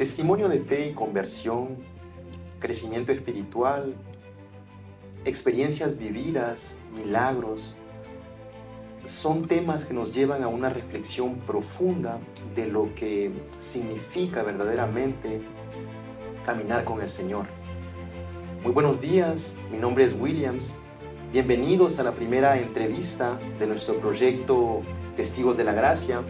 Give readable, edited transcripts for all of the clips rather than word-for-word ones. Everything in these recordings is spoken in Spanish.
Testimonio de fe y conversión, crecimiento espiritual, experiencias vividas, milagros, son temas que nos llevan a una reflexión profunda de lo que significa verdaderamente caminar con el Señor. Muy buenos días, mi nombre es Williams. Bienvenidos a la primera entrevista de nuestro proyecto Testigos de la Gracia.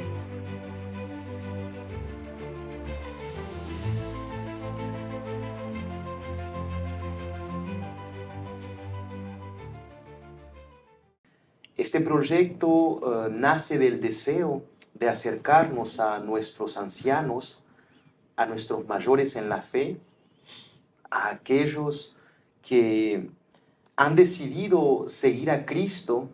Este proyecto nace del deseo de acercarnos a nuestros ancianos, a nuestros mayores en la fe, a aquellos que han decidido seguir a Cristo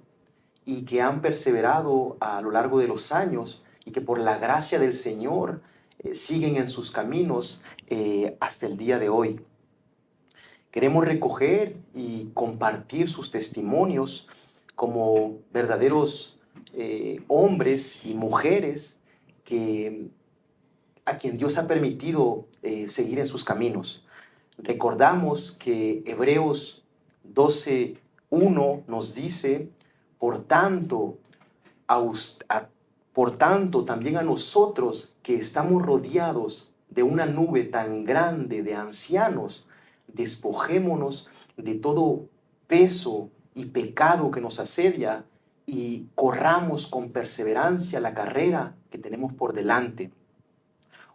y que han perseverado a lo largo de los años y que por la gracia del Señor siguen en sus caminos hasta el día de hoy. Queremos recoger y compartir sus testimonios como verdaderos hombres y mujeres a quien Dios ha permitido seguir en sus caminos. Recordamos que Hebreos 12:1 nos dice, por tanto, también a nosotros que estamos rodeados de una nube tan grande de ancianos, despojémonos de todo peso y pecado que nos asedia y corramos con perseverancia la carrera que tenemos por delante.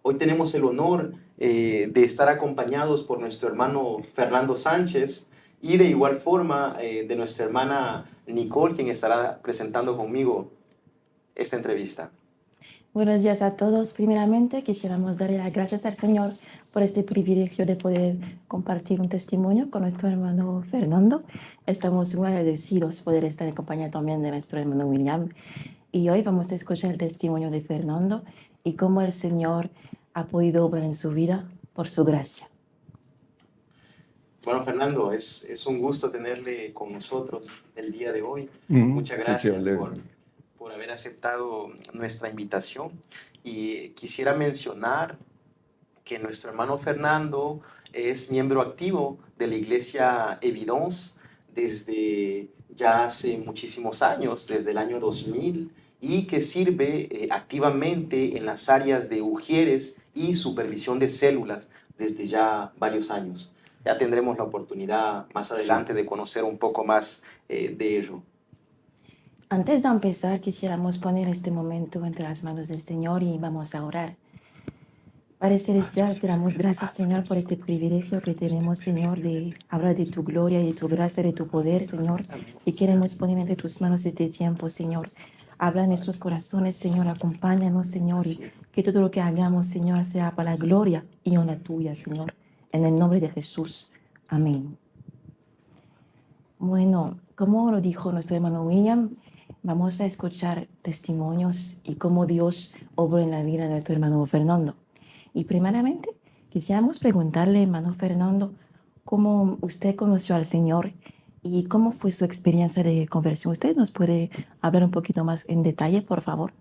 Hoy tenemos el honor de estar acompañados por nuestro hermano Fernando Sánchez y de igual forma de nuestra hermana Nicole, quien estará presentando conmigo esta entrevista. Buenos días a todos. Primeramente, quisiéramos darle las gracias al Señor por este privilegio de poder compartir un testimonio con nuestro hermano Fernando. Estamos muy agradecidos de poder estar en compañía también de nuestro hermano William. Y hoy vamos a escuchar el testimonio de Fernando y cómo el Señor ha podido obrar en su vida por su gracia. Bueno, Fernando, es un gusto tenerle con nosotros el día de hoy. Muchas gracias por haber aceptado nuestra invitación. Y quisiera mencionar que nuestro hermano Fernando es miembro activo de la iglesia Evidence desde ya hace muchísimos años, desde el año 2000, y que sirve activamente en las áreas de Ujieres y supervisión de células desde ya varios años. Ya tendremos la oportunidad más adelante de conocer un poco más de ello. Antes de empezar, quisiéramos poner este momento entre las manos del Señor y vamos a orar. Padre Celestial, te damos gracias, Señor, por este privilegio que tenemos, Señor, de hablar de tu gloria, de tu gracia, de tu poder, Señor. Y queremos poner entre tus manos este tiempo, Señor. Habla en nuestros corazones, Señor, acompáñanos, Señor, y que todo lo que hagamos, Señor, sea para la gloria y honra tuya, Señor. En el nombre de Jesús. Amén. Bueno, como lo dijo nuestro hermano William, vamos a escuchar testimonios y cómo Dios obró en la vida de nuestro hermano Fernando. Y primeramente, quisiéramos preguntarle, hermano Fernando, cómo usted conoció al Señor y cómo fue su experiencia de conversión. ¿Usted nos puede hablar un poquito más en detalle, por favor?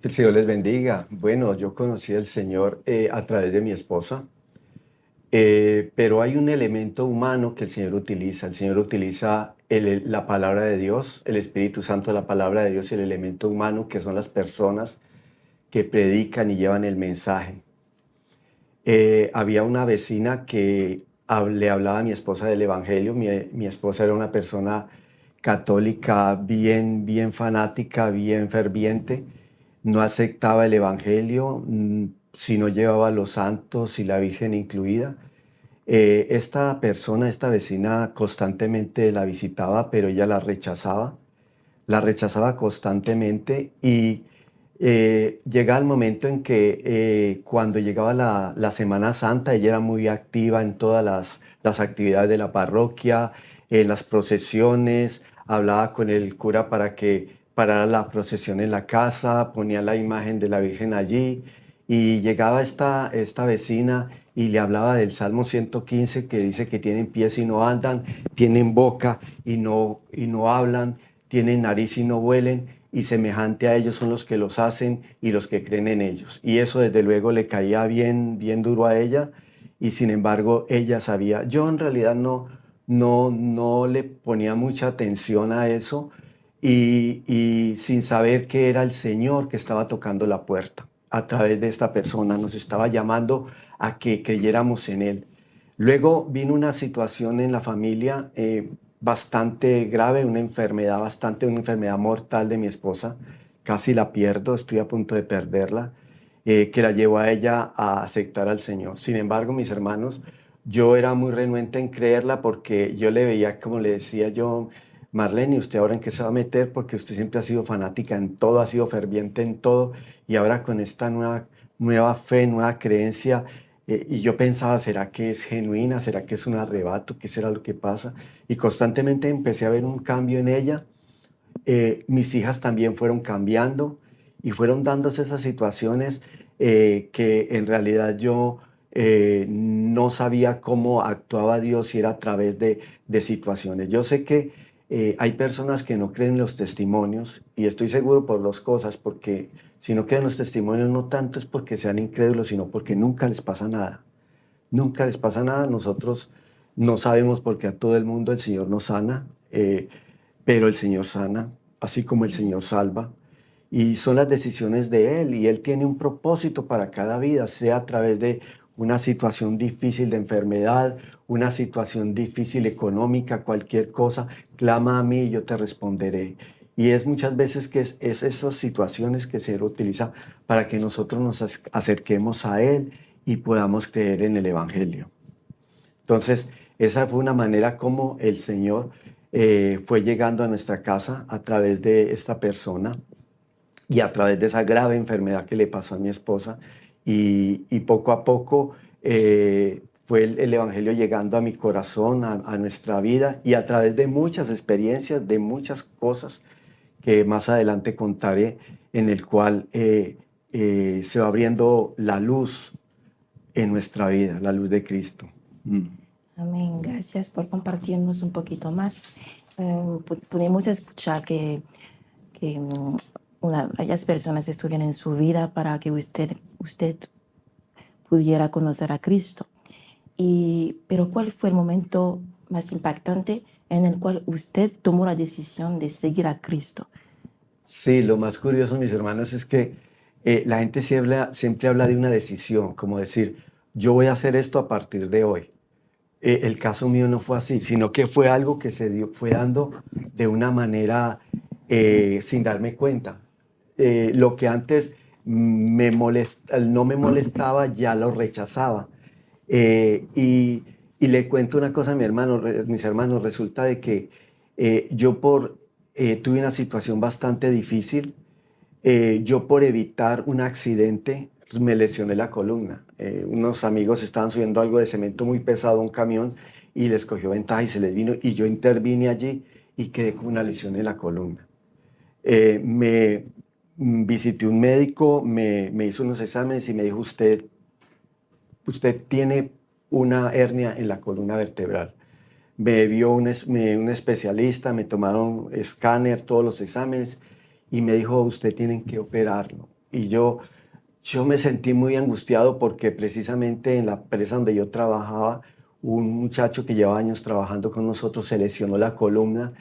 El Señor les bendiga. Bueno, yo conocí al Señor a través de mi esposa, pero hay un elemento humano que el Señor utiliza. El Señor utiliza la palabra de Dios, el Espíritu Santo, la palabra de Dios y el elemento humano, que son las personas que predican y llevan el mensaje. Había una vecina que le hablaba a mi esposa del Evangelio. Mi esposa era una persona católica bien fanática, bien ferviente. No aceptaba el Evangelio si no llevaba a los santos y la Virgen incluida. Esta vecina constantemente la visitaba, pero ella la rechazaba constantemente y llegaba el momento en que cuando llegaba la Semana Santa, ella era muy activa en todas las actividades de la parroquia, en las procesiones, hablaba con el cura para que parara la procesión en la casa, ponía la imagen de la Virgen allí y llegaba esta vecina y le hablaba del Salmo 115 que dice que tienen pies y no andan, tienen boca y no hablan, tienen nariz y no huelen. y semejante a ellos son los que los hacen y los que creen en ellos. Y eso desde luego le caía bien, bien duro a ella, y sin embargo ella sabía. Yo en realidad no le ponía mucha atención a eso, y sin saber que era el Señor que estaba tocando la puerta a través de esta persona, nos estaba llamando a que creyéramos en Él. Luego vino una situación en la familia bastante grave, una enfermedad mortal de mi esposa. Casi la pierdo, estoy a punto de perderla, que la llevó a ella a aceptar al Señor. Sin embargo, mis hermanos, yo era muy renuente en creerla porque yo le veía, como le decía yo, Marlene, ¿usted ahora en qué se va a meter? Porque usted siempre ha sido fanática en todo, ha sido ferviente en todo, y ahora con esta nueva fe, nueva creencia, y yo pensaba, ¿será que es genuina? ¿Será que es un arrebato? ¿Qué será lo que pasa? Y constantemente empecé a ver un cambio en ella. Mis hijas también fueron cambiando y fueron dándose esas situaciones que en realidad yo no sabía cómo actuaba Dios, si era a través de situaciones. Yo sé que hay personas que no creen en los testimonios, y estoy seguro por dos cosas: porque si no creen los testimonios, no tanto es porque sean incrédulos, sino porque nunca les pasa nada. Nunca les pasa nada. Nosotros no sabemos por qué a todo el mundo el Señor nos sana, pero el Señor sana, así como el Señor salva. Y son las decisiones de Él, y Él tiene un propósito para cada vida, sea a través de una situación difícil de enfermedad, una situación difícil económica, cualquier cosa. Clama a mí y yo te responderé. Y es muchas veces que es esas situaciones que se utiliza para que nosotros nos acerquemos a Él y podamos creer en el Evangelio. Entonces, esa fue una manera como el Señor fue llegando a nuestra casa a través de esta persona y a través de esa grave enfermedad que le pasó a mi esposa. Y poco a poco fue el Evangelio llegando a mi corazón, a nuestra vida, y a través de muchas experiencias, de muchas cosas que más adelante contaré, en el cual se va abriendo la luz en nuestra vida, la luz de Cristo. Amén. Gracias por compartirnos un poquito más. Pudimos escuchar que varias personas estuvieron en su vida para que usted pudiera conocer a Cristo. Pero ¿cuál fue el momento más impactante en el cual usted tomó la decisión de seguir a Cristo? Sí, lo más curioso, mis hermanos, es que la gente siempre habla de una decisión, como decir, yo voy a hacer esto a partir de hoy. El caso mío no fue así, sino que fue algo que fue dando de una manera sin darme cuenta. Lo que antes no me molestaba, ya lo rechazaba. Y le cuento una cosa a mis hermanos, resulta de que yo tuve una situación bastante difícil. Yo, por evitar un accidente, me lesioné la columna. Unos amigos estaban subiendo algo de cemento muy pesado a un camión y les cogió ventaja y se les vino, y yo intervine allí y quedé con una lesión en la columna. Visité un médico, me hizo unos exámenes y me dijo, usted tiene una hernia en la columna vertebral. Me vio un especialista, me tomaron escáner, todos los exámenes, y me dijo, usted tiene que operarlo. Y yo me sentí muy angustiado porque precisamente en la empresa donde yo trabajaba, un muchacho que llevaba años trabajando con nosotros se lesionó la columna,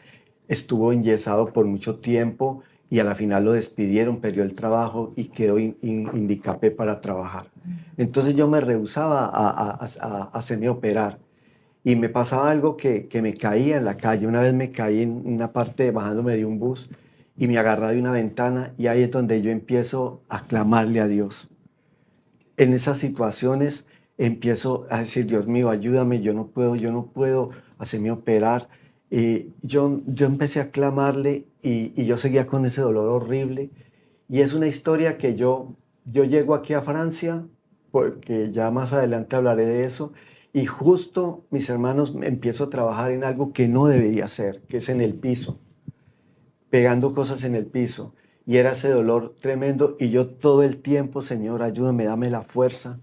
estuvo enyesado por mucho tiempo y a la final lo despidieron, perdió el trabajo y quedó indicapé para trabajar. Entonces yo me rehusaba a hacerme operar. Y me pasaba algo que me caía en la calle. Una vez me caí en una parte bajándome de un bus y me agarré de una ventana, y ahí es donde yo empiezo a clamarle a Dios. En esas situaciones empiezo a decir, Dios mío, ayúdame, yo no puedo hacerme operar. Yo empecé a clamarle, y yo seguía con ese dolor horrible. Y es una historia que yo llego aquí a Francia, porque ya más adelante hablaré de eso, y justo, mis hermanos, empiezo a trabajar en algo que no debería hacer, que es en el piso, pegando cosas en el piso. Y era ese dolor tremendo, y yo todo el tiempo, Señor, ayúdame, dame la fuerza,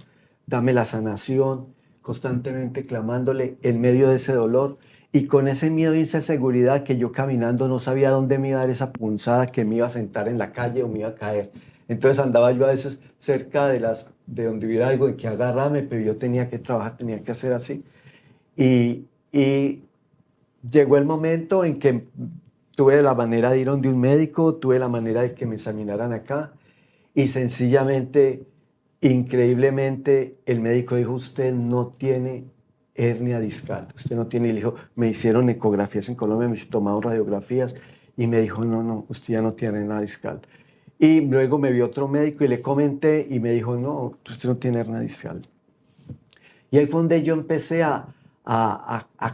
dame la sanación, constantemente clamándole en medio de ese dolor. Y con ese miedo y esa inseguridad que yo caminando no sabía dónde me iba a dar esa punzada, que me iba a sentar en la calle o me iba a caer. Entonces andaba yo a veces cerca de donde hubiera algo en que agarrarme, pero yo tenía que trabajar, tenía que hacer así. Y llegó el momento en que tuve la manera de ir donde un médico, tuve la manera de que me examinaran acá y sencillamente, increíblemente, el médico dijo, usted no tiene hernia discal, usted no tiene, y le dijo, me hicieron ecografías en Colombia, me tomaron radiografías y me dijo, no, usted ya no tiene hernia discal. Y luego me vio otro médico y le comenté y me dijo, no, usted no tiene hernia discal. Y ahí fue donde yo empecé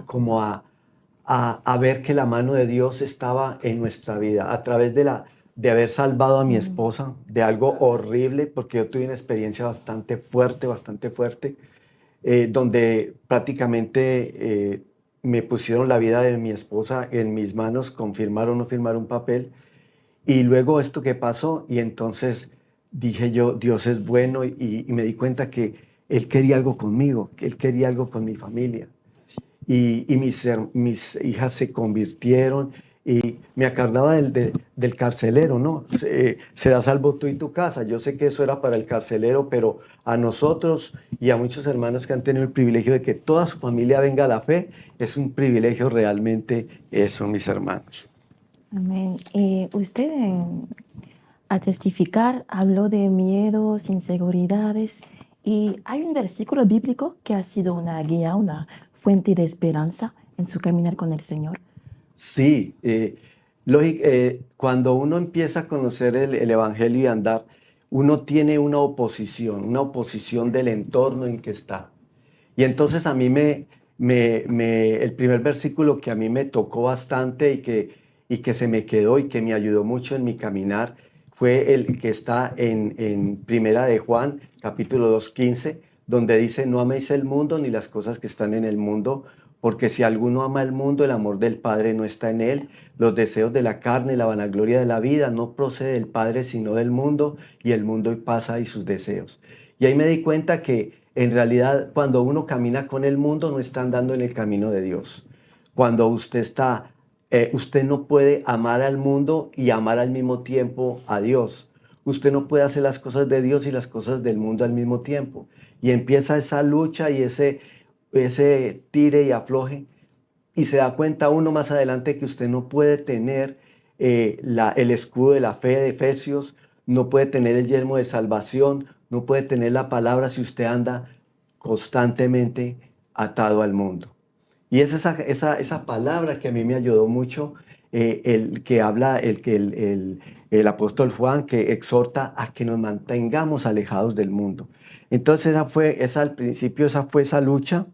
como a ver que la mano de Dios estaba en nuestra vida a través de haber salvado a mi esposa de algo horrible, porque yo tuve una experiencia bastante fuerte, donde prácticamente me pusieron la vida de mi esposa en mis manos, con firmar o no firmar un papel. Y luego esto que pasó, y entonces dije yo, Dios es bueno, y me di cuenta que Él quería algo conmigo, que Él quería algo con mi familia. Y mis hijas se convirtieron, y me acordaba del carcelero, ¿no? Será salvo tú y tu casa. Yo sé que eso era para el carcelero, pero a nosotros y a muchos hermanos que han tenido el privilegio de que toda su familia venga a la fe, es un privilegio realmente eso, mis hermanos. Amén. Usted a testificar habló de miedos, inseguridades, y hay un versículo bíblico que ha sido una guía, una fuente de esperanza en su caminar con el Señor. Sí, cuando uno empieza a conocer el Evangelio y andar, uno tiene una oposición del entorno en que está. Y entonces a mí el primer versículo que a mí me tocó bastante y que se me quedó y que me ayudó mucho en mi caminar fue el que está en Primera de Juan, capítulo 2:15, donde dice, no améis el mundo ni las cosas que están en el mundo, porque si alguno ama el mundo, el amor del Padre no está en él. Los deseos de la carne y la vanagloria de la vida no procede del Padre, sino del mundo, y el mundo pasa y sus deseos. Y ahí me di cuenta que en realidad cuando uno camina con el mundo no está andando en el camino de Dios. Cuando usted no puede amar al mundo y amar al mismo tiempo a Dios. Usted no puede hacer las cosas de Dios y las cosas del mundo al mismo tiempo. Y empieza esa lucha y ese tire y afloje, y se da cuenta uno más adelante que usted no puede tener el escudo de la fe de Efesios, no puede tener el yelmo de salvación, no puede tener la palabra si usted anda constantemente atado al mundo. Y es esa palabra que a mí me ayudó mucho, el que habla, el apóstol Juan, que exhorta a que nos mantengamos alejados del mundo. Entonces al principio esa fue esa lucha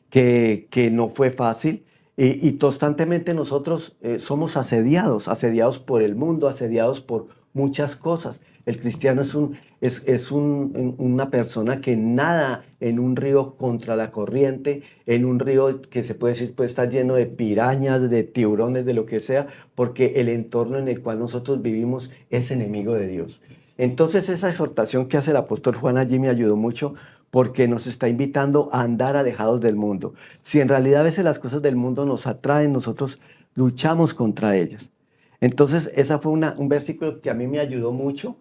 que no fue fácil, y constantemente nosotros somos asediados por el mundo, asediados por muchas cosas. El cristiano es una persona que nada en un río contra la corriente, en un río que se puede decir puede estar lleno de pirañas, de tiburones, de lo que sea, porque el entorno en el cual nosotros vivimos es enemigo de Dios. Entonces esa exhortación que hace el apóstol Juan allí me ayudó mucho, porque nos está invitando a andar alejados del mundo. Si en realidad a veces las cosas del mundo nos atraen, nosotros luchamos contra ellas. Entonces ese fue un versículo que a mí me ayudó mucho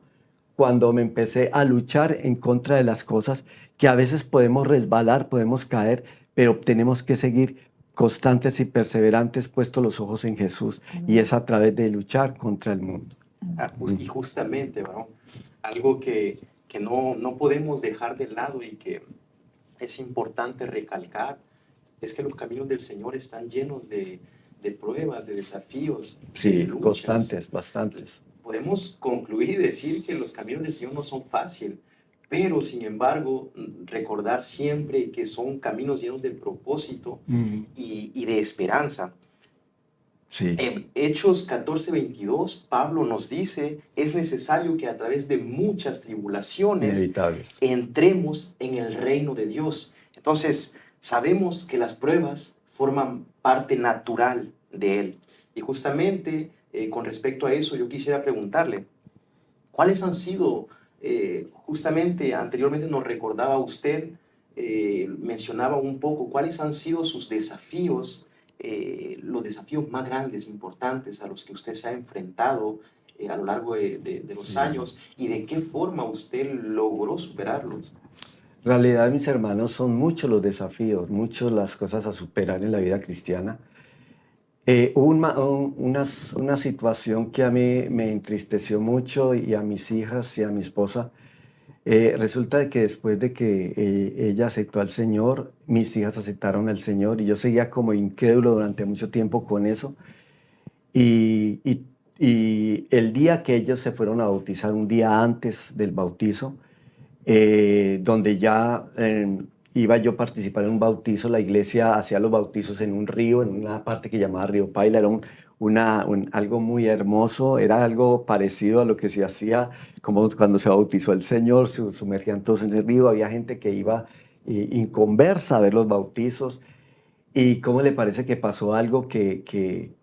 cuando me empecé a luchar en contra de las cosas, que a veces podemos resbalar, podemos caer, pero tenemos que seguir constantes y perseverantes, puestos los ojos en Jesús. Y es a través de luchar contra el mundo. Y justamente, ¿no? Algo que no podemos dejar de lado y que es importante recalcar es que los caminos del Señor están llenos de pruebas, de desafíos, sí, de luchas. Constantes, bastantes. Podemos concluir y decir que los caminos del Señor no son fáciles, pero sin embargo recordar siempre que son caminos llenos de propósito y de esperanza. Sí. En Hechos 14:22, Pablo nos dice, es necesario que a través de muchas tribulaciones inevitables entremos en el reino de Dios. Entonces, sabemos que las pruebas forman parte natural de Él. Y justamente con respecto a eso, yo quisiera preguntarle, ¿cuáles han sido, justamente anteriormente nos recordaba usted mencionaba un poco cuáles han sido sus desafíos, los desafíos más grandes, importantes a los que usted se ha enfrentado a lo largo de los años y de qué forma usted logró superarlos. En realidad, mis hermanos, son muchos los desafíos, muchas las cosas a superar en la vida cristiana. Hubo una situación que a mí me entristeció mucho y a mis hijas y a mi esposa. Resulta de que después de que ella aceptó al Señor, mis hijas aceptaron al Señor y yo seguía como incrédulo durante mucho tiempo con eso. Y, y- y el día que ellos se fueron a bautizar, un día antes del bautizo, donde ya iba yo a participar en un bautizo. La iglesia hacía los bautizos en un río, en una parte que llamaba Río Paila. Era algo muy hermoso, era algo parecido a lo que se hacía como cuando se bautizó el Señor, se sumergían todos en el río. Había gente que iba inconversa a ver los bautizos. ¿Y cómo le parece que pasó algo que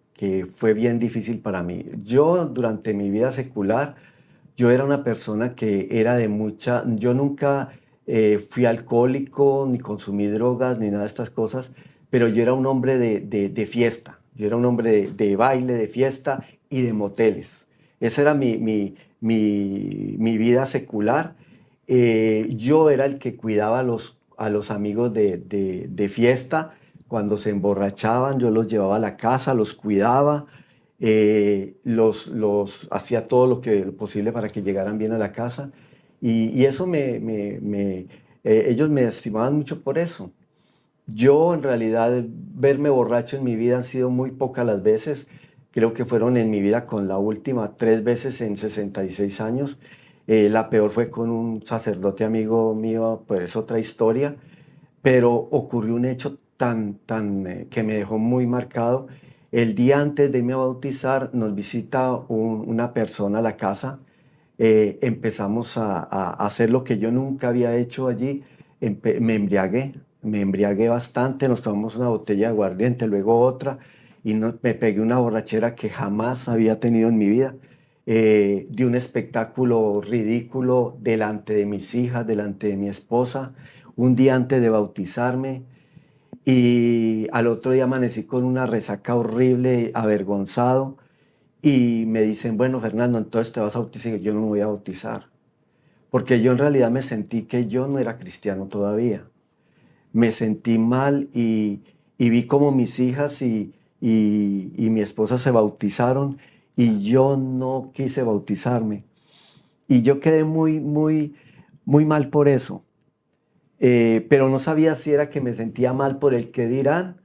fue bien difícil para mí? Yo, durante mi vida secular, yo era una persona que era de mucha, yo nunca fui alcohólico, ni consumí drogas, ni nada de estas cosas, pero yo era un hombre de fiesta, yo era un hombre de baile, de fiesta y de moteles. Esa era mi vida secular. Yo era el que cuidaba a los amigos de fiesta. Cuando se emborrachaban, yo los llevaba a la casa, los cuidaba, los hacía todo lo posible para que llegaran bien a la casa. Y eso ellos me estimaban mucho por eso. Yo, en realidad, verme borracho en mi vida han sido muy pocas las veces. Creo que fueron en mi vida con la última 3 veces en 66 años. La peor fue con un sacerdote amigo mío, pues es otra historia, pero ocurrió un hecho que me dejó muy marcado. El día antes de irme a bautizar, nos visita una persona a la casa. Empezamos a hacer lo que yo nunca había hecho allí. Me embriagué bastante, nos tomamos una botella de aguardiente, luego otra, y me pegué una borrachera que jamás había tenido en mi vida. Di un espectáculo ridículo delante de mis hijas, delante de mi esposa, un día antes de bautizarme, y al otro día amanecí con una resaca horrible, avergonzado, y me dicen, bueno, Fernando, entonces te vas a bautizar. Y yo no me voy a bautizar, porque yo en realidad me sentí que yo no era cristiano todavía. Me sentí mal y vi como mis hijas y mi esposa se bautizaron y yo no quise bautizarme. Y yo quedé muy, muy, muy mal por eso. Pero no sabía si era que me sentía mal por el que dirán,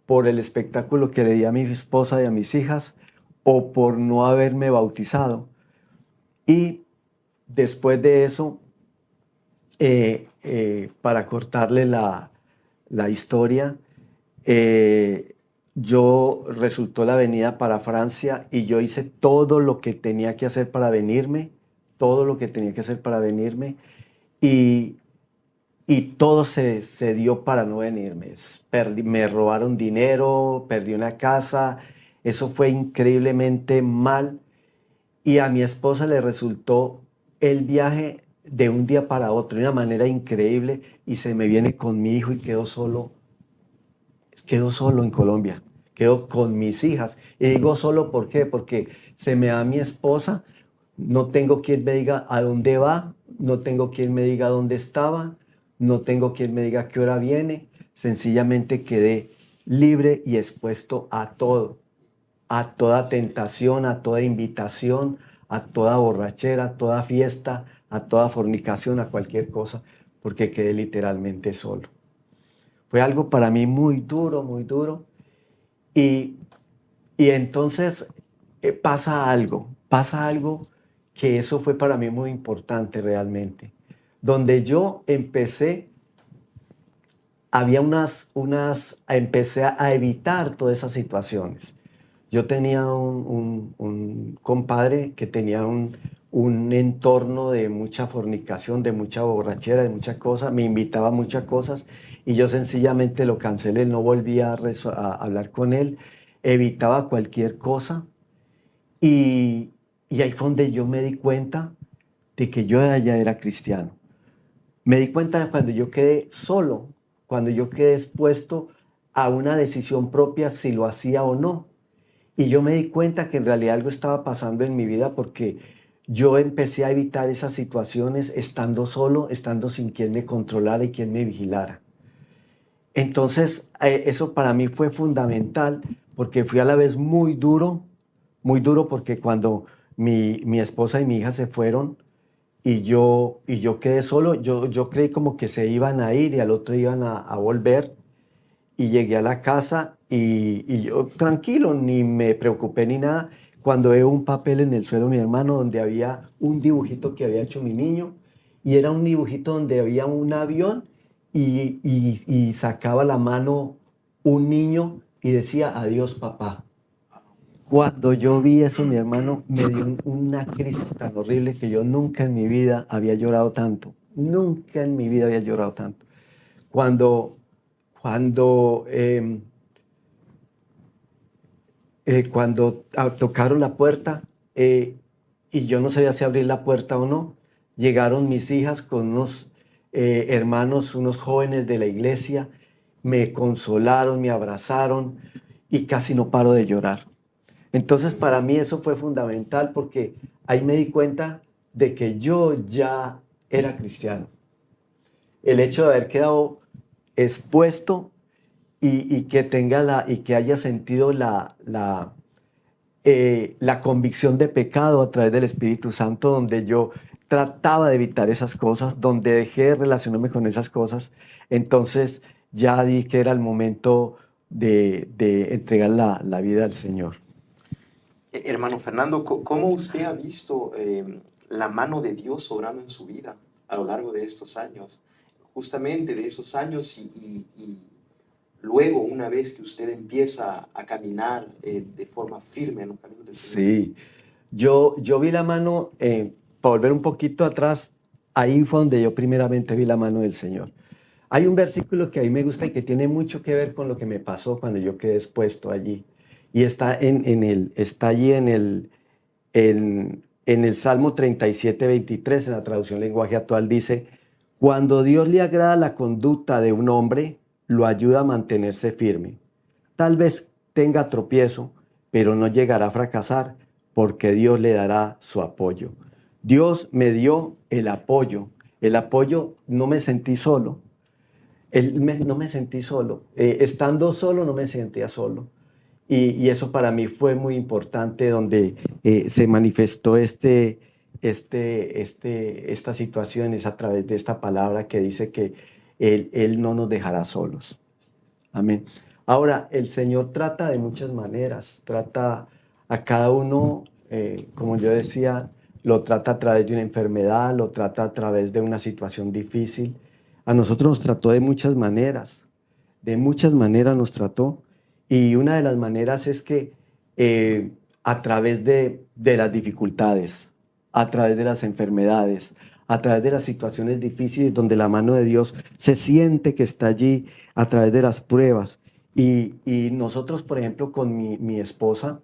por el espectáculo que le di a mi esposa y a mis hijas, o por no haberme bautizado. Y después de eso, para cortarle la historia, yo resultó la venida para Francia y yo hice todo lo que tenía que hacer para venirme, todo lo que tenía que hacer para venirme, y todo se dio para no venirme. Me robaron dinero, perdí una casa, eso fue increíblemente mal. Y a mi esposa le resultó el viaje de un día para otro, de una manera increíble, y se me viene con mi hijo y quedo solo en Colombia, quedo con mis hijas. Y digo solo, ¿por qué? Porque se me va mi esposa, no tengo quien me diga a dónde va, no tengo quien me diga dónde estaba, no tengo quien me diga a qué hora viene. Sencillamente quedé libre y expuesto a todo, a toda tentación, a toda invitación, a toda borrachera, a toda fiesta, a toda fornicación, a cualquier cosa, porque quedé literalmente solo. Fue algo para mí muy duro, muy duro. Y, y entonces pasa algo que eso fue para mí muy importante realmente. Donde yo empecé a evitar todas esas situaciones. Yo tenía un compadre que tenía un entorno de mucha fornicación, de mucha borrachera, de muchas cosas, me invitaba a muchas cosas y yo sencillamente lo cancelé, no volví a hablar con él, evitaba cualquier cosa y ahí fue donde yo me di cuenta de que yo ya era cristiano. Me di cuenta cuando yo quedé solo, cuando yo quedé expuesto a una decisión propia si lo hacía o no. Y yo me di cuenta que en realidad algo estaba pasando en mi vida porque yo empecé a evitar esas situaciones estando solo, estando sin quien me controlara y quien me vigilara. Entonces, eso para mí fue fundamental porque fui a la vez muy duro porque cuando mi esposa y mi hija se fueron y yo quedé solo, yo creí como que se iban a ir y al otro iban a volver y llegué a la casa y yo tranquilo, ni me preocupé ni nada. Cuando veo un papel en el suelo, mi hermano, donde había un dibujito que había hecho mi niño y era un dibujito donde había un avión y sacaba la mano un niño y decía, adiós papá. Cuando yo vi eso, mi hermano, me dio una crisis tan horrible que yo nunca en mi vida había llorado tanto. Nunca en mi vida había llorado tanto. Cuando, cuando tocaron la puerta y yo no sabía si abrir la puerta o no, llegaron mis hijas con unos hermanos, unos jóvenes de la iglesia, me consolaron, me abrazaron y casi no paro de llorar. Entonces para mí eso fue fundamental porque ahí me di cuenta de que yo ya era cristiano. El hecho de haber quedado expuesto y que y que haya sentido la convicción de pecado a través del Espíritu Santo, donde yo trataba de evitar esas cosas, donde dejé de relacionarme con esas cosas, entonces ya di que era el momento de entregar la vida al Señor. Hermano Fernando, ¿cómo usted ha visto la mano de Dios obrando en su vida a lo largo de estos años? Justamente de esos años y luego, una vez que usted empieza a caminar de forma firme en los caminos del Señor. Sí, yo vi la mano, para volver un poquito atrás, ahí fue donde yo primeramente vi la mano del Señor. Hay un versículo que a mí me gusta y que tiene mucho que ver con lo que me pasó cuando yo quedé expuesto allí. Y está está allí en el Salmo 37:23, en la traducción lenguaje actual, dice, cuando Dios le agrada la conducta de un hombre, lo ayuda a mantenerse firme. Tal vez tenga tropiezo, pero no llegará a fracasar porque Dios le dará su apoyo. Dios me dio el apoyo. El apoyo, no me sentí solo. No me sentí solo. Estando solo, no me sentía solo. Y eso para mí fue muy importante, donde se manifestó esta situación es a través de esta palabra que dice que Él no nos dejará solos. Amén. Ahora, el Señor trata de muchas maneras, trata a cada uno, como yo decía, lo trata a través de una enfermedad, lo trata a través de una situación difícil. A nosotros nos trató de muchas maneras nos trató. Y una de las maneras es que a través de las dificultades, a través de las enfermedades, a través de las situaciones difíciles donde la mano de Dios se siente que está allí, a través de las pruebas. Y nosotros, por ejemplo, con mi esposa,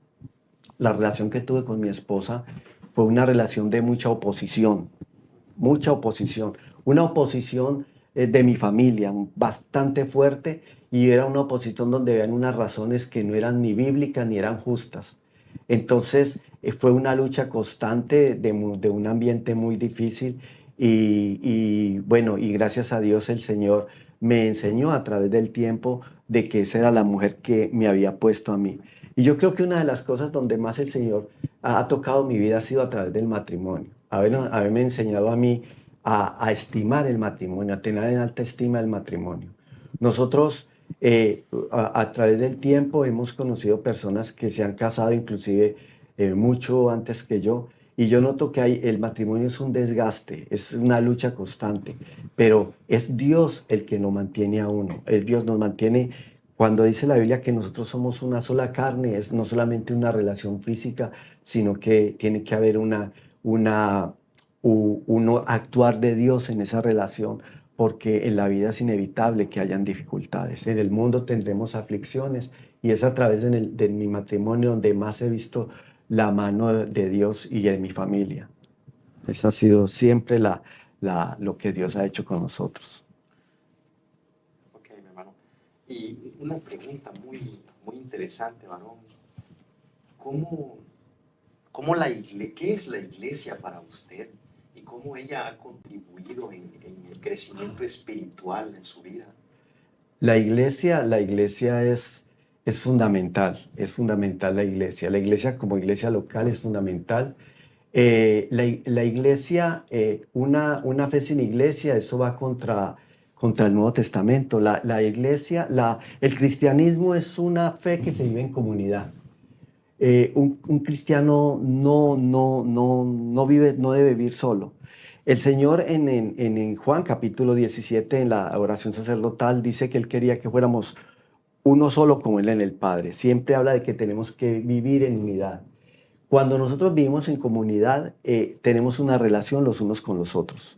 la relación que tuve con mi esposa fue una relación de mucha oposición, una oposición de mi familia bastante fuerte y era una oposición donde habían unas razones que no eran ni bíblicas ni eran justas. Entonces fue una lucha constante de un ambiente muy difícil y bueno, y gracias a Dios el Señor me enseñó a través del tiempo de que esa era la mujer que me había puesto a mí. Y yo creo que una de las cosas donde más el Señor ha tocado mi vida ha sido a través del matrimonio. Haberme enseñado a mí a estimar el matrimonio, a tener en alta estima el matrimonio. Nosotros a través del tiempo hemos conocido personas que se han casado inclusive mucho antes que yo y yo noto que el matrimonio es un desgaste, es una lucha constante, pero es Dios el que nos mantiene a uno, es Dios nos mantiene. Cuando dice la Biblia que nosotros somos una sola carne, es no solamente una relación física, sino que tiene que haber uno actuar de Dios en esa relación, porque en la vida es inevitable que hayan dificultades. En el mundo tendremos aflicciones y es a través de mi matrimonio donde más he visto la mano de Dios y de mi familia. Esa ha sido siempre lo que Dios ha hecho con nosotros. Ok, mi hermano. Y una pregunta muy, muy interesante, varón. ¿Cómo, ¿Qué es la iglesia para usted? ¿Y cómo ella ha contribuido en el crecimiento espiritual en su vida? La iglesia es fundamental la iglesia. La iglesia como iglesia local es fundamental. La iglesia, una fe sin iglesia, eso va contra el Nuevo Testamento. La iglesia, el cristianismo es una fe que se vive en comunidad. Un cristiano no debe vivir solo. El Señor en Juan capítulo 17, en la oración sacerdotal, dice que Él quería que fuéramos uno solo como Él en el Padre. Siempre habla de que tenemos que vivir en unidad. Cuando nosotros vivimos en comunidad, tenemos una relación los unos con los otros.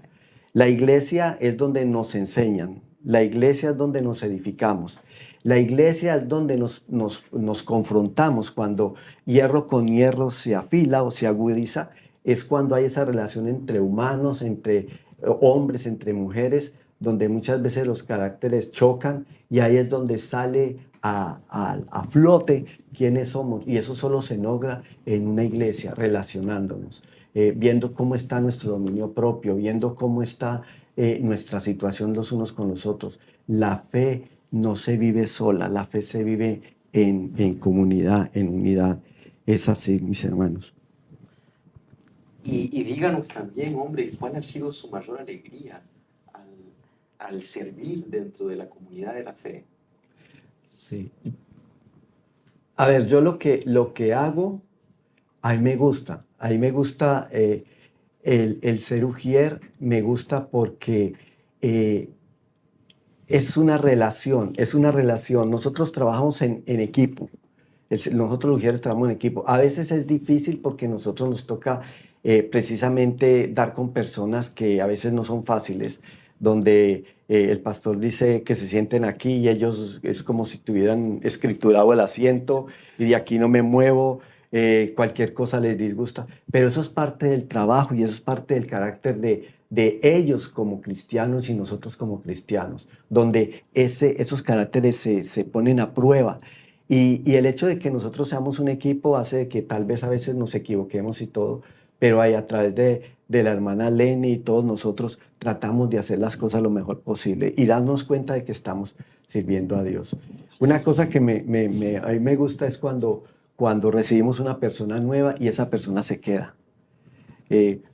La iglesia es donde nos enseñan, la iglesia es donde nos edificamos, la iglesia es donde nos confrontamos. Cuando hierro con hierro se afila o se agudiza, es cuando hay esa relación entre humanos, entre hombres, entre mujeres, donde muchas veces los caracteres chocan y ahí es donde sale a flote quiénes somos. Y eso solo se logra en una iglesia, relacionándonos, viendo cómo está nuestro dominio propio, viendo cómo está nuestra situación los unos con los otros. La fe no se vive sola, la fe se vive en comunidad, en unidad. Es así, mis hermanos. Y díganos también, hombre, ¿cuál ha sido su mayor alegría al servir dentro de la comunidad de la fe? Sí. A ver, yo lo que hago, a mí me gusta el ser ujier, me gusta porque es una relación. Nosotros trabajamos en equipo. Nosotros los ujieres trabajamos en equipo. A veces es difícil porque nosotros nos toca precisamente dar con personas que a veces no son fáciles, donde el pastor dice que se sienten aquí y ellos es como si tuvieran escriturado el asiento y de aquí no me muevo, cualquier cosa les disgusta. Pero eso es parte del trabajo y eso es parte del carácter de ellos como cristianos y nosotros como cristianos, donde esos caracteres se ponen a prueba. Y el hecho de que nosotros seamos un equipo hace de que tal vez a veces nos equivoquemos y todo, pero ahí a través de la hermana Leni y todos nosotros tratamos de hacer las cosas lo mejor posible y darnos cuenta de que estamos sirviendo a Dios. Una cosa que a mí me gusta es cuando recibimos una persona nueva y esa persona se queda.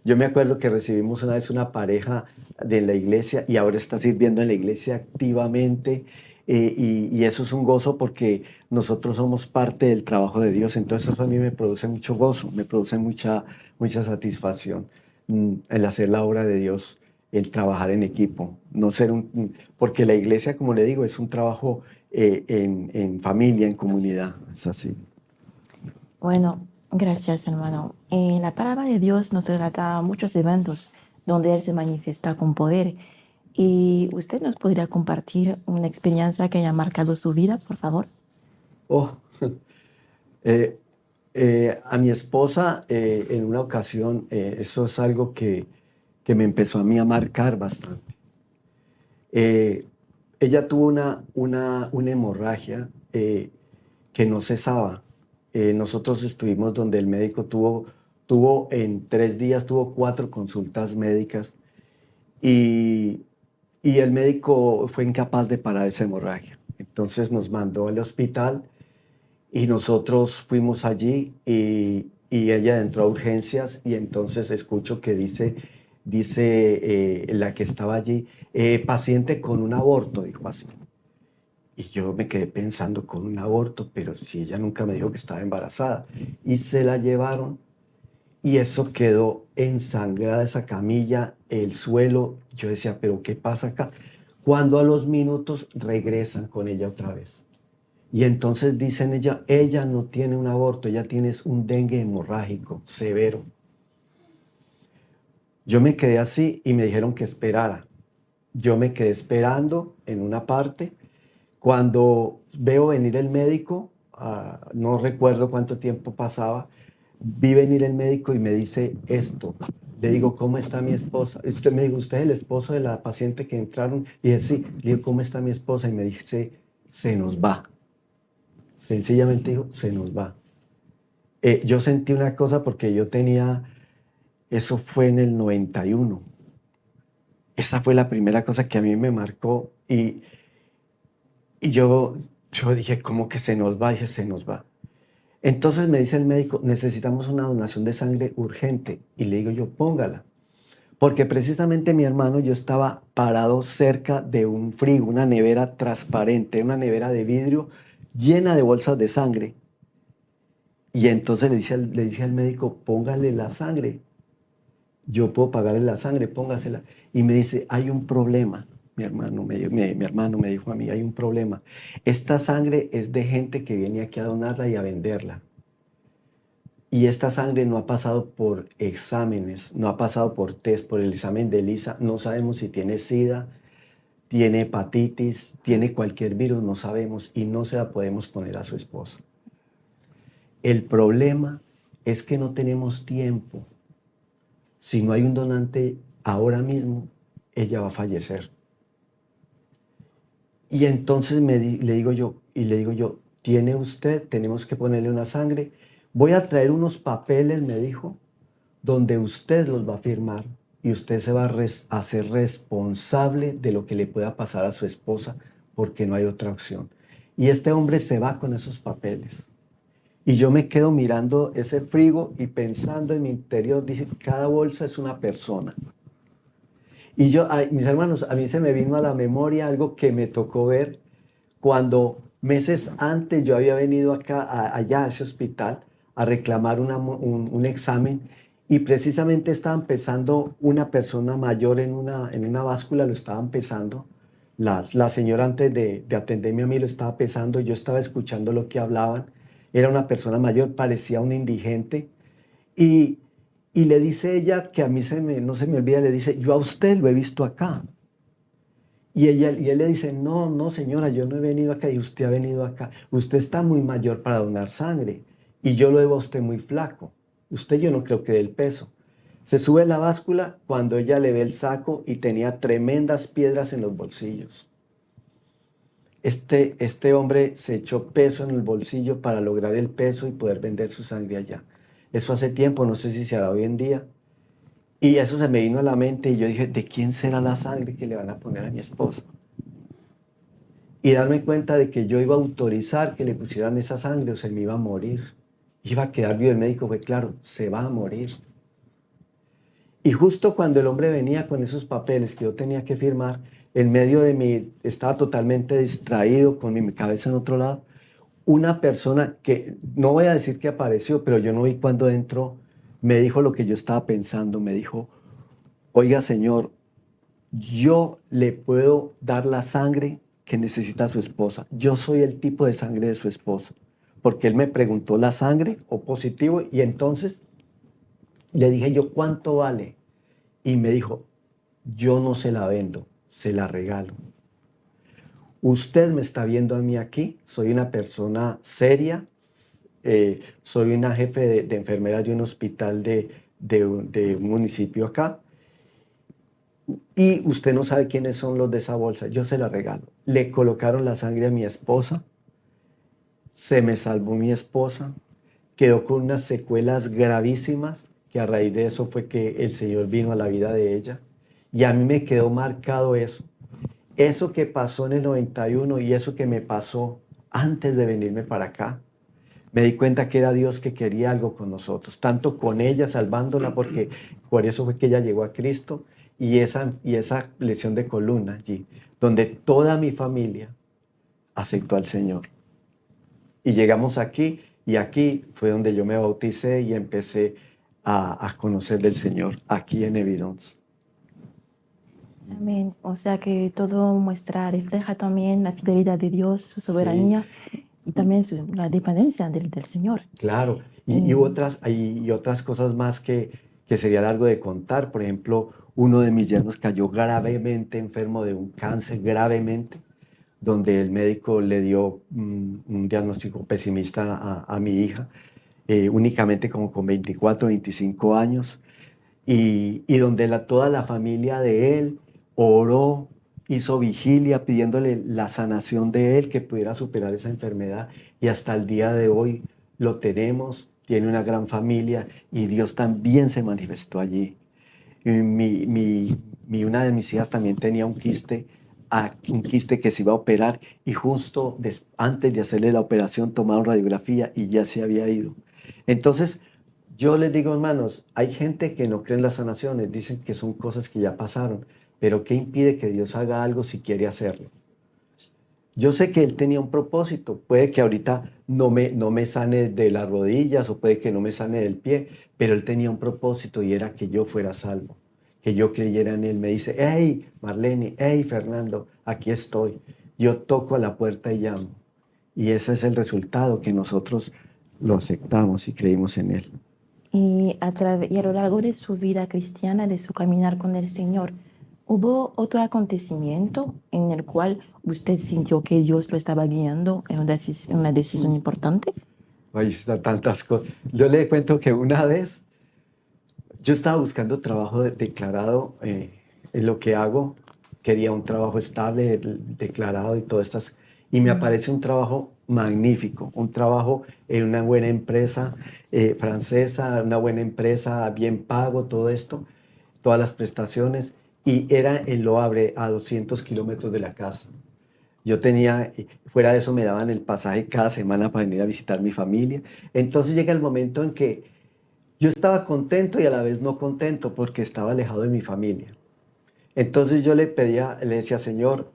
Yo me acuerdo que recibimos una vez una pareja de la iglesia y ahora está sirviendo en la iglesia activamente, y eso es un gozo porque nosotros somos parte del trabajo de Dios. Entonces eso a mí me produce mucho gozo, me produce mucha satisfacción, el hacer la obra de Dios, el trabajar en equipo, no ser porque la iglesia, como le digo, es un trabajo en familia, en comunidad, es así. Bueno, gracias, hermano. La palabra de Dios nos relata muchos eventos donde Él se manifiesta con poder. ¿Y usted nos podría compartir una experiencia que haya marcado su vida, por favor? Oh, eh, a mi esposa en una ocasión, eso es algo que me empezó a mí a marcar bastante. Eh, Ella tuvo una hemorragia que no cesaba. Nosotros estuvimos donde el médico tuvo en 3 días, tuvo 4 consultas médicas y, y el médico fue incapaz de parar esa hemorragia. Entonces nos mandó al hospital y nosotros fuimos allí y ella entró a urgencias y entonces escucho que dice la que estaba allí, paciente con un aborto, dijo así. Y yo me quedé pensando, con un aborto, pero si ella nunca me dijo que estaba embarazada. Y se la llevaron y eso quedó ensangrada esa camilla, el suelo. Yo decía, pero ¿qué pasa acá? Cuando a los minutos regresan con ella otra vez. Y entonces dicen ella no tiene un aborto, ella tiene un dengue hemorrágico severo. Yo me quedé así y me dijeron que esperara. Yo me quedé esperando en una parte. Cuando veo venir el médico, no recuerdo cuánto tiempo pasaba, vi venir el médico y me dice esto, Le digo, ¿cómo está mi esposa? Usted me dijo, ¿usted es el esposo de la paciente que entraron? Y dije, sí. Le digo, ¿cómo está mi esposa? Y me dice, se nos va. Sencillamente dijo, se nos va. Yo sentí una cosa porque yo tenía, eso fue en el 91. Esa fue la primera cosa que a mí me marcó y yo dije, ¿cómo que se nos va? Y dije, se nos va. Entonces me dice el médico, necesitamos una donación de sangre urgente. Y le digo yo, póngala. Porque precisamente mi hermano, yo estaba parado cerca de un frigo, una nevera transparente, una nevera de vidrio llena de bolsas de sangre. Y entonces le dice al médico, póngale la sangre. Yo puedo pagarle la sangre, póngasela. Y me dice, hay un problema. Mi hermano me dijo a mí, hay un problema. Esta sangre es de gente que viene aquí a donarla y a venderla. Y esta sangre no ha pasado por exámenes, no ha pasado por test, por el examen de ELISA. No sabemos si tiene SIDA, tiene hepatitis, tiene cualquier virus, no sabemos y no se la podemos poner a su esposo. El problema es que no tenemos tiempo. Si no hay un donante ahora mismo, ella va a fallecer. Y entonces le digo yo, ¿tiene usted? Tenemos que ponerle una sangre. Voy a traer unos papeles, me dijo, donde usted los va a firmar y usted se va a hacer responsable de lo que le pueda pasar a su esposa porque no hay otra opción. Y este hombre se va con esos papeles. Y yo me quedo mirando ese frigo y pensando en mi interior, dice, cada bolsa es una persona. Y yo, mis hermanos, a mí se me vino a la memoria algo que me tocó ver cuando meses antes yo había venido allá a ese hospital a reclamar un examen y precisamente estaba empezando una persona mayor en una báscula, lo estaba empezando. La señora antes de atenderme a mí lo estaba pesando, yo estaba escuchando lo que hablaban. Era una persona mayor, parecía un indigente. Y le dice ella, que a mí no se me olvida, le dice, yo a usted lo he visto acá. Y él le dice, no, señora, yo no he venido acá y usted ha venido acá. Usted está muy mayor para donar sangre y yo lo veo a usted muy flaco. Usted yo no creo que dé el peso. Se sube a la báscula cuando ella le ve el saco y tenía tremendas piedras en los bolsillos. Este hombre se echó peso en el bolsillo para lograr el peso y poder vender su sangre allá. Eso hace tiempo, no sé si se hará hoy en día. Y eso se me vino a la mente y yo dije, ¿de quién será la sangre que le van a poner a mi esposa? Y darme cuenta de que yo iba a autorizar que le pusieran esa sangre o se me iba a morir. Iba a quedar vivo. El médico fue claro, se va a morir. Y justo cuando el hombre venía con esos papeles que yo tenía que firmar, en medio de mí, estaba totalmente distraído con mi cabeza en otro lado, una persona que, no voy a decir que apareció, pero yo no vi cuándo entró, me dijo lo que yo estaba pensando, me dijo, oiga señor, yo le puedo dar la sangre que necesita su esposa. Yo soy el tipo de sangre de su esposa. Porque él me preguntó la sangre o positivo y entonces le dije yo, ¿cuánto vale? Y me dijo, yo no se la vendo, se la regalo. Usted me está viendo a mí aquí, soy una persona seria, soy una jefe de enfermeras de un hospital de un municipio acá. Y usted no sabe quiénes son los de esa bolsa, yo se la regalo. Le colocaron la sangre a mi esposa, se me salvó mi esposa, quedó con unas secuelas gravísimas, que a raíz de eso fue que el Señor vino a la vida de ella. Y a mí me quedó marcado eso. Eso que pasó en el 91 y eso que me pasó antes de venirme para acá. Me di cuenta que era Dios que quería algo con nosotros, tanto con ella salvándola, porque por eso fue que ella llegó a Cristo, y esa lesión de columna allí, donde toda mi familia aceptó al Señor. Y llegamos aquí, y aquí fue donde yo me bauticé y empecé a conocer del Señor, aquí en Evidence. Amén. O sea que todo refleja también la fidelidad de Dios, su soberanía, sí, y también la dependencia del Señor. Claro, y otras cosas más que sería largo de contar. Por ejemplo, uno de mis yernos cayó gravemente enfermo de un cáncer, gravemente, donde el médico le dio un diagnóstico pesimista a mi hija, únicamente como con 24, 25 años. y donde toda la familia de él oró, hizo vigilia pidiéndole la sanación de él, que pudiera superar esa enfermedad, y hasta el día de hoy lo tenemos, tiene una gran familia y Dios también se manifestó allí. Y una de mis hijas también tenía un quiste que se iba a operar, y justo antes de hacerle la operación tomaron radiografía y ya se había ido. Entonces, yo les digo, hermanos, hay gente que no cree en las sanaciones, dicen que son cosas que ya pasaron, pero ¿qué impide que Dios haga algo si quiere hacerlo? Yo sé que él tenía un propósito, puede que ahorita no me sane de las rodillas o puede que no me sane del pie, pero él tenía un propósito y era que yo fuera salvo, que yo creyera en él. Me dice, hey Marlene, hey Fernando, aquí estoy. Yo toco a la puerta y llamo. Y ese es el resultado, que nosotros lo aceptamos y creímos en él. Y a lo largo de su vida cristiana, de su caminar con el Señor, ¿hubo otro acontecimiento en el cual usted sintió que Dios lo estaba guiando en una decisión importante? Ahí están tantas cosas. Yo le cuento que una vez yo estaba buscando trabajo declarado en lo que hago. Quería un trabajo estable, declarado y todas estas. Y me aparece un trabajo magnífico, un trabajo en una buena empresa francesa, una buena empresa, bien pago, todo esto, todas las prestaciones. Y era en Loabre, a 200 kilómetros de la casa. Yo tenía, fuera de eso me daban el pasaje cada semana para venir a visitar mi familia. Entonces llega el momento en que yo estaba contento y a la vez no contento porque estaba alejado de mi familia. Entonces yo le decía, Señor,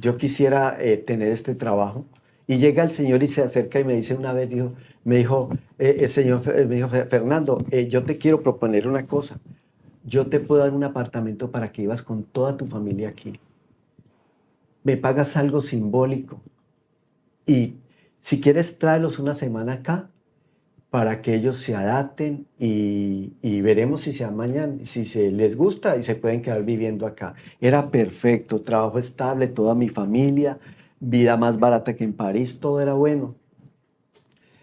yo quisiera tener este trabajo. Y llega el Señor y se acerca y me dice una vez, el Señor me dijo, Fernando, yo te quiero proponer una cosa. Yo te puedo dar un apartamento para que vivas con toda tu familia aquí. Me pagas algo simbólico. Y si quieres, tráelos una semana acá para que ellos se adapten y veremos si se amañan, si se les gusta y se pueden quedar viviendo acá. Era perfecto, trabajo estable, toda mi familia, vida más barata que en París, todo era bueno.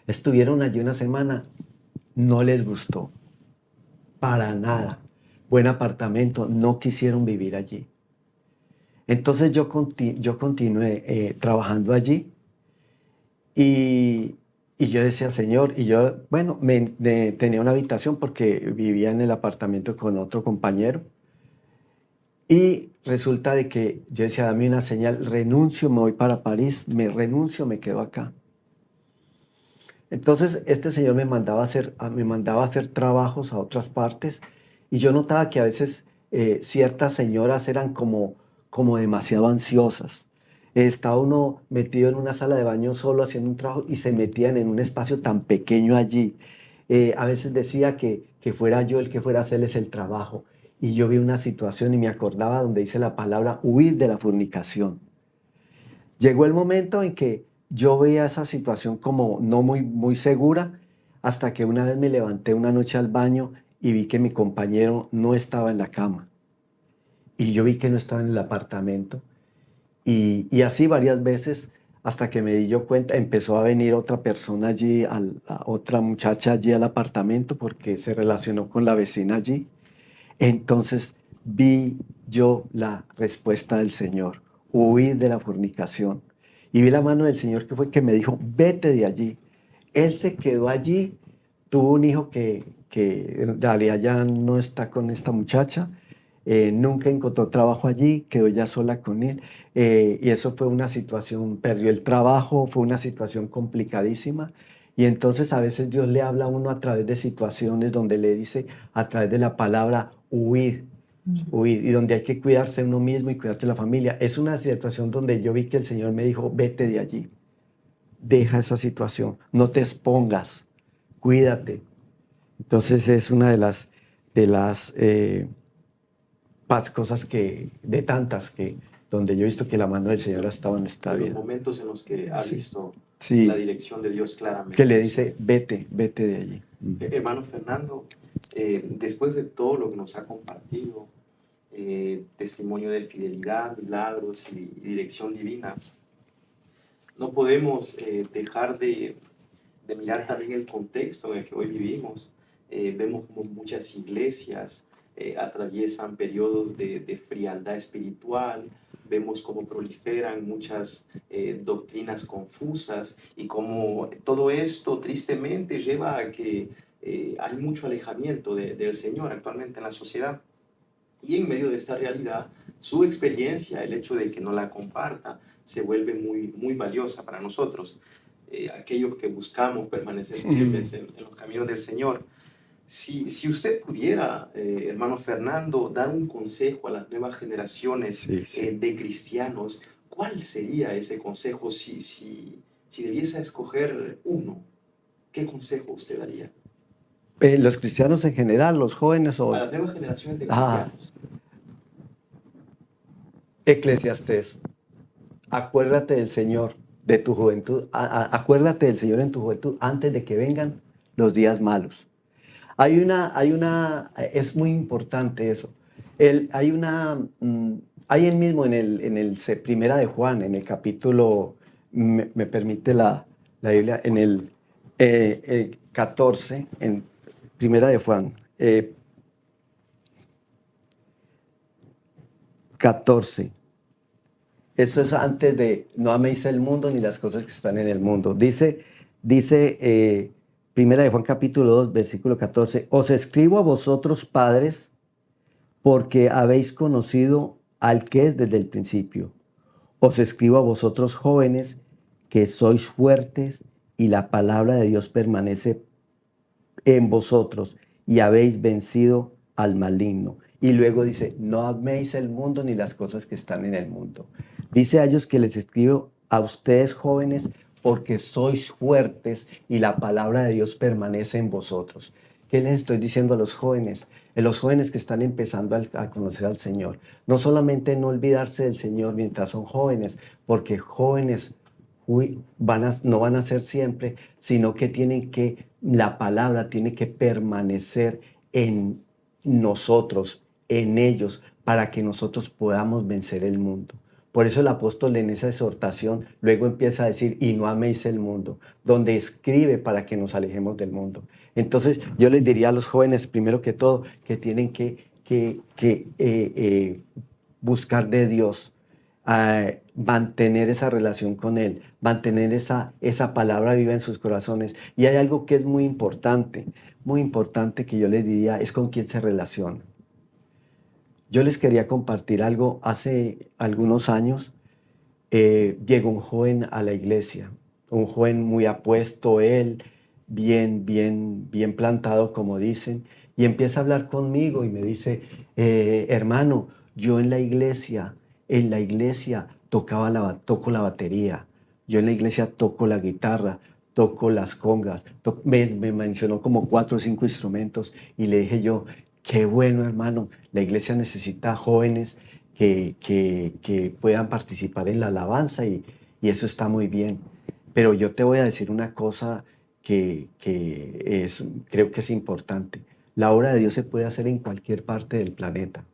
Estuvieron allí una semana, no les gustó, para nada. Buen apartamento, no quisieron vivir allí. Entonces yo continué trabajando allí. Y yo decía, Señor, y yo, bueno, tenía una habitación porque vivía en el apartamento con otro compañero. Y resulta de que yo decía, dame una señal, renuncio, me voy para París, me renuncio, me quedo acá. Entonces, este señor me mandaba a hacer trabajos a otras partes, y yo notaba que a veces ciertas señoras eran como demasiado ansiosas. Estaba uno metido en una sala de baño solo haciendo un trabajo y se metían en un espacio tan pequeño allí. A veces decía que fuera yo el que fuera a hacerles el trabajo. Y yo vi una situación y me acordaba donde dice la palabra huir de la fornicación. Llegó el momento en que yo veía esa situación como no muy segura, hasta que una vez me levanté una noche al baño y vi que mi compañero no estaba en la cama. Y yo vi que no estaba en el apartamento. Y así varias veces, hasta que me di yo cuenta, empezó a venir otra persona allí, otra muchacha allí al apartamento, porque se relacionó con la vecina allí. Entonces vi yo la respuesta del Señor, huir de la fornicación. Y vi la mano del Señor que fue que me dijo, vete de allí. Él se quedó allí, tuvo un hijo que en realidad ya no está con esta muchacha, nunca encontró trabajo allí, quedó ya sola con él. Y eso fue una situación, perdió el trabajo, fue una situación complicadísima. Y entonces a veces Dios le habla a uno a través de situaciones donde le dice a través de la palabra huir, huir, y donde hay que cuidarse uno mismo y cuidarse la familia. Es una situación donde yo vi que el Señor me dijo, vete de allí, deja esa situación, no te expongas, cuídate. Entonces es una de las cosas de tantas donde yo he visto que la mano del Señor ha estado en esta De los vida. momentos en los que ha Sí, visto la sí, dirección de Dios claramente. que le dice, vete de allí. Hermano Fernando, después de todo lo que nos ha compartido, testimonio de fidelidad, milagros y dirección divina, no podemos dejar de mirar también el contexto en el que hoy vivimos. Vemos como muchas iglesias atraviesan periodos de frialdad espiritual. Vemos cómo proliferan muchas doctrinas confusas y cómo todo esto tristemente lleva a que hay mucho alejamiento del Señor actualmente en la sociedad. Y en medio de esta realidad, su experiencia, el hecho de que no la comparta, se vuelve muy, muy valiosa para nosotros, aquellos que buscamos permanecer firmes en los caminos del Señor. Si usted pudiera, hermano Fernando, dar un consejo a las nuevas generaciones de cristianos, ¿cuál sería ese consejo si debiese escoger uno? ¿Qué consejo usted daría? ¿Los cristianos en general, los jóvenes o...? A las nuevas generaciones de cristianos. Eclesiastés, acuérdate del Señor de tu juventud, acuérdate del Señor en tu juventud antes de que vengan los días malos. Es muy importante eso. Hay él mismo en el Primera de Juan, en el capítulo, me permite la Biblia, en el 14, en Primera de Juan, 14. Eso es antes de no améis el mundo ni las cosas que están en el mundo. Dice Primera de Juan capítulo 2, versículo 14, os escribo a vosotros padres porque habéis conocido al que es desde el principio. Os escribo a vosotros jóvenes que sois fuertes y la palabra de Dios permanece en vosotros y habéis vencido al maligno. Y luego dice, no améis el mundo ni las cosas que están en el mundo. Dice a ellos que les escribo a ustedes jóvenes porque sois fuertes y la palabra de Dios permanece en vosotros. ¿Qué les estoy diciendo a los jóvenes? A los jóvenes que están empezando a conocer al Señor. No solamente no olvidarse del Señor mientras son jóvenes, porque jóvenes no van a ser siempre, sino que la palabra tiene que permanecer en nosotros, en ellos, para que nosotros podamos vencer el mundo. Por eso el apóstol en esa exhortación luego empieza a decir, y no améis el mundo, donde escribe para que nos alejemos del mundo. Entonces yo les diría a los jóvenes, primero que todo, que tienen que buscar de Dios, mantener esa relación con Él, mantener esa palabra viva en sus corazones. Y hay algo que es muy importante que yo les diría, es con quién se relaciona. Yo les quería compartir algo. Hace algunos años llegó un joven a la iglesia, un joven muy apuesto, él, bien plantado, como dicen, y empieza a hablar conmigo y me dice, hermano, yo en la iglesia toco la batería, yo en la iglesia toco la guitarra, toco las congas, me mencionó como 4 o 5 instrumentos y le dije yo, qué bueno, hermano, la iglesia necesita jóvenes que puedan participar en la alabanza y eso está muy bien. Pero yo te voy a decir una cosa que creo que es importante. La obra de Dios se puede hacer en cualquier parte del planeta,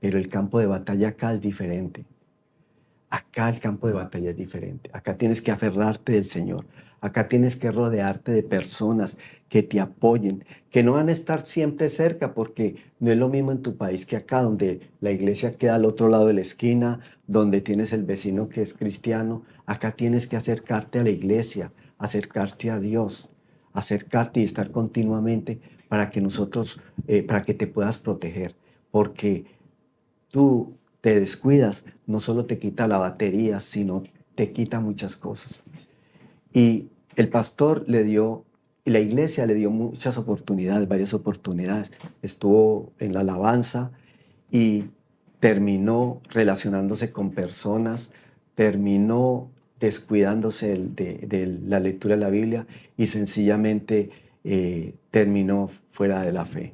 pero el campo de batalla acá es diferente. Acá el campo de batalla es diferente. Acá tienes que aferrarte del Señor. Acá tienes que rodearte de personas que te apoyen, que no van a estar siempre cerca, porque no es lo mismo en tu país que acá, donde la iglesia queda al otro lado de la esquina, donde tienes el vecino que es cristiano. Acá tienes que acercarte a la iglesia, acercarte a Dios, acercarte y estar continuamente para que para que te puedas proteger, porque tú te descuidas, no solo te quita la batería, sino te quita muchas cosas. Y el pastor la iglesia le dio muchas oportunidades, varias oportunidades. Estuvo en la alabanza y terminó relacionándose con personas, terminó descuidándose de la lectura de la Biblia y sencillamente terminó fuera de la fe.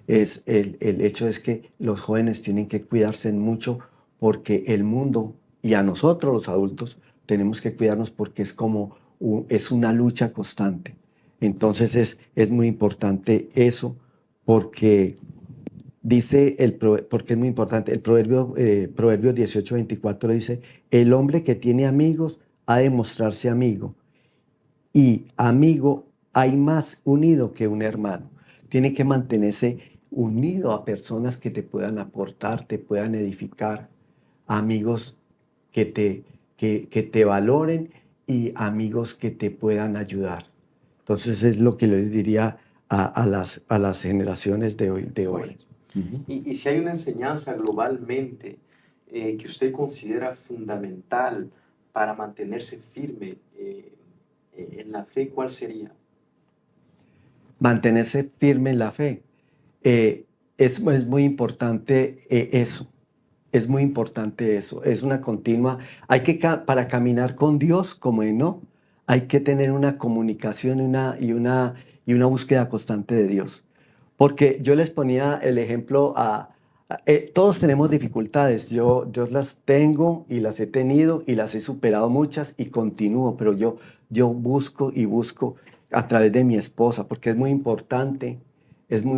El hecho es que los jóvenes tienen que cuidarse mucho porque el mundo y a nosotros los adultos tenemos que cuidarnos porque es una lucha constante. Entonces es muy importante eso porque porque es muy importante. El Proverbio 18:24 dice, el hombre que tiene amigos ha de mostrarse amigo y amigo hay más unido que un hermano. tiene que mantenerse unido a personas que te puedan aportar, te puedan edificar, amigos que te valoren y amigos que te puedan ayudar. Entonces es lo que les diría a las generaciones de hoy. Uh-huh. Y si hay una enseñanza globalmente que usted considera fundamental para mantenerse firme en la fe, ¿cuál sería? Mantenerse firme en la fe. Es muy importante eso. Es muy importante eso. Es una continua. Para caminar con Dios como Enoc, hay que tener una comunicación y una búsqueda constante de Dios. Porque yo les ponía el ejemplo todos tenemos dificultades. Yo las tengo y las he tenido y las he superado muchas y continúo, pero yo busco y busco a través de mi esposa, porque es muy importante.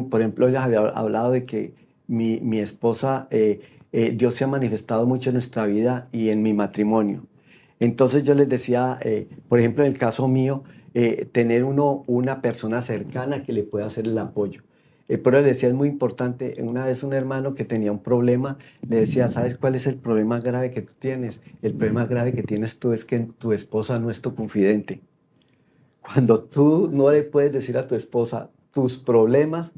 Por ejemplo, ella había hablado de que mi esposa, Dios se ha manifestado mucho en nuestra vida y en mi matrimonio. Entonces yo les decía, por ejemplo, en el caso mío, tener una persona cercana que le pueda hacer el apoyo. Pero le decía, es muy importante. Una vez un hermano que tenía un problema, le decía, ¿sabes cuál es el problema grave que tú tienes? El problema grave que tienes tú es que tu esposa no es tu confidente. Cuando tú no le puedes decir a tu esposa tus problemas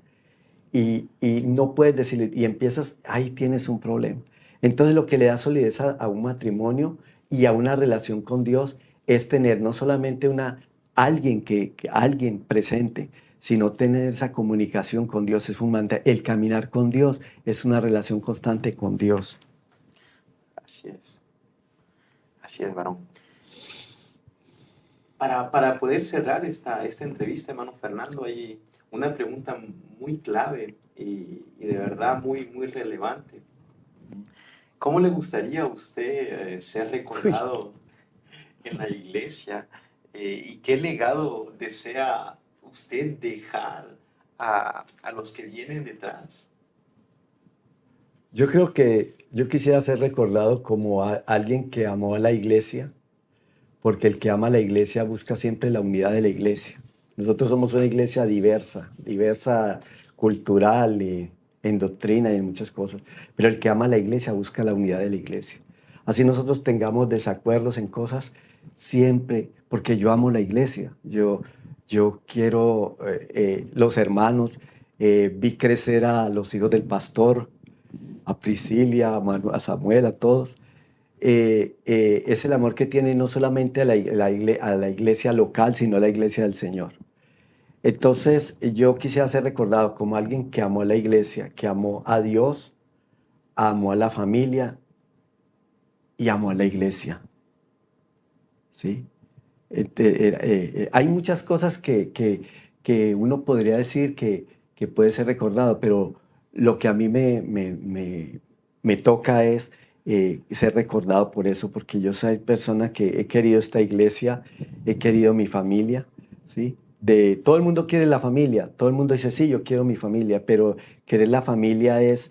y no puedes decirle, y empiezas, ahí tienes un problema. Entonces lo que le da solidez a un matrimonio y a una relación con Dios es tener no solamente alguien alguien presente, sino tener esa comunicación con Dios. El caminar con Dios es una relación constante con Dios. Así es, varón. Para poder cerrar esta entrevista, hermano Fernando, hay una pregunta muy clave y de verdad muy, muy relevante. ¿Cómo le gustaría a usted ser recordado en la iglesia? ¿Y qué legado desea usted dejar a los que vienen detrás? Yo creo que yo quisiera ser recordado como alguien que amó a la iglesia, porque el que ama a la iglesia busca siempre la unidad de la iglesia. Nosotros somos una iglesia diversa cultural y en doctrina y en muchas cosas, pero el que ama a la iglesia busca la unidad de la iglesia. Así nosotros tengamos desacuerdos en cosas, siempre, porque yo amo la iglesia. Yo quiero los hermanos, vi crecer a los hijos del pastor, a Priscilia, a Samuel, a todos. Es el amor que tiene no solamente a la iglesia local, sino a la iglesia del Señor. Entonces, yo quisiera ser recordado como alguien que amó a la iglesia, que amó a Dios, amó a la familia y amó a la iglesia. ¿Sí? Hay muchas cosas que uno podría decir que puede ser recordado, pero lo que a mí me toca es ser recordado por eso, porque yo soy persona que he querido esta iglesia, he querido mi familia, ¿sí? Todo el mundo quiere la familia, todo el mundo dice, sí, yo quiero mi familia, pero querer la familia es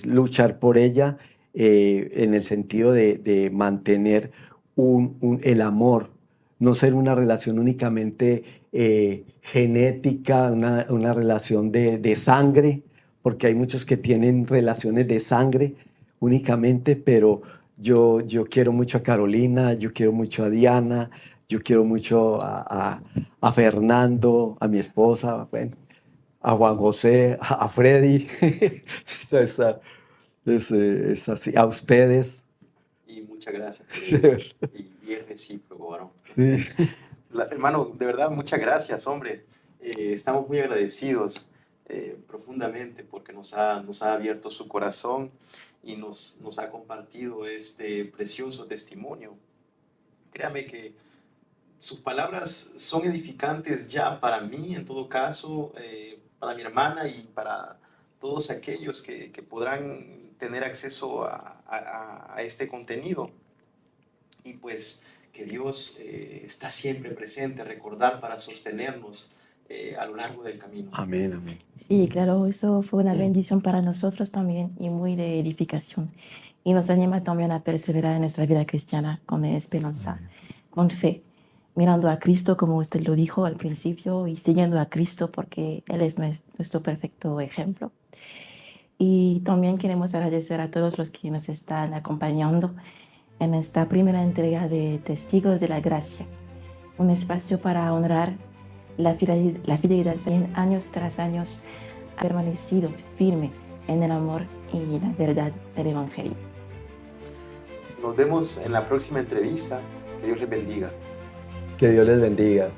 luchar por ella en el sentido de mantener el amor, no ser una relación únicamente genética, una relación de sangre, porque hay muchos que tienen relaciones de sangre únicamente, pero yo quiero mucho a Carolina, yo quiero mucho a Diana, yo quiero mucho a Fernando, a mi esposa, bueno, a Juan José, a Freddy, es así, a ustedes. Y muchas gracias. Y es recíproco, varón. Sí. Hermano, de verdad, muchas gracias, hombre. Estamos muy agradecidos profundamente porque nos ha abierto su corazón y nos ha compartido este precioso testimonio. Créame que sus palabras son edificantes ya para mí, en todo caso, para mi hermana y para todos aquellos que podrán tener acceso a este contenido. Y pues que Dios está siempre presente, recordar para sostenernos a lo largo del camino. Amén, amén. Sí, claro, eso fue una bendición para nosotros también y muy de edificación. Y nos anima también a perseverar en nuestra vida cristiana con esperanza, con fe. mirando a Cristo, como usted lo dijo al principio, y siguiendo a Cristo porque Él es nuestro perfecto ejemplo. Y también queremos agradecer a todos los que nos están acompañando en esta primera entrega de Testigos de la Gracia, un espacio para honrar la fidelidad que años tras años ha permanecido firme en el amor y la verdad del Evangelio. Nos vemos en la próxima entrevista. Que Dios les bendiga. Que Dios les bendiga.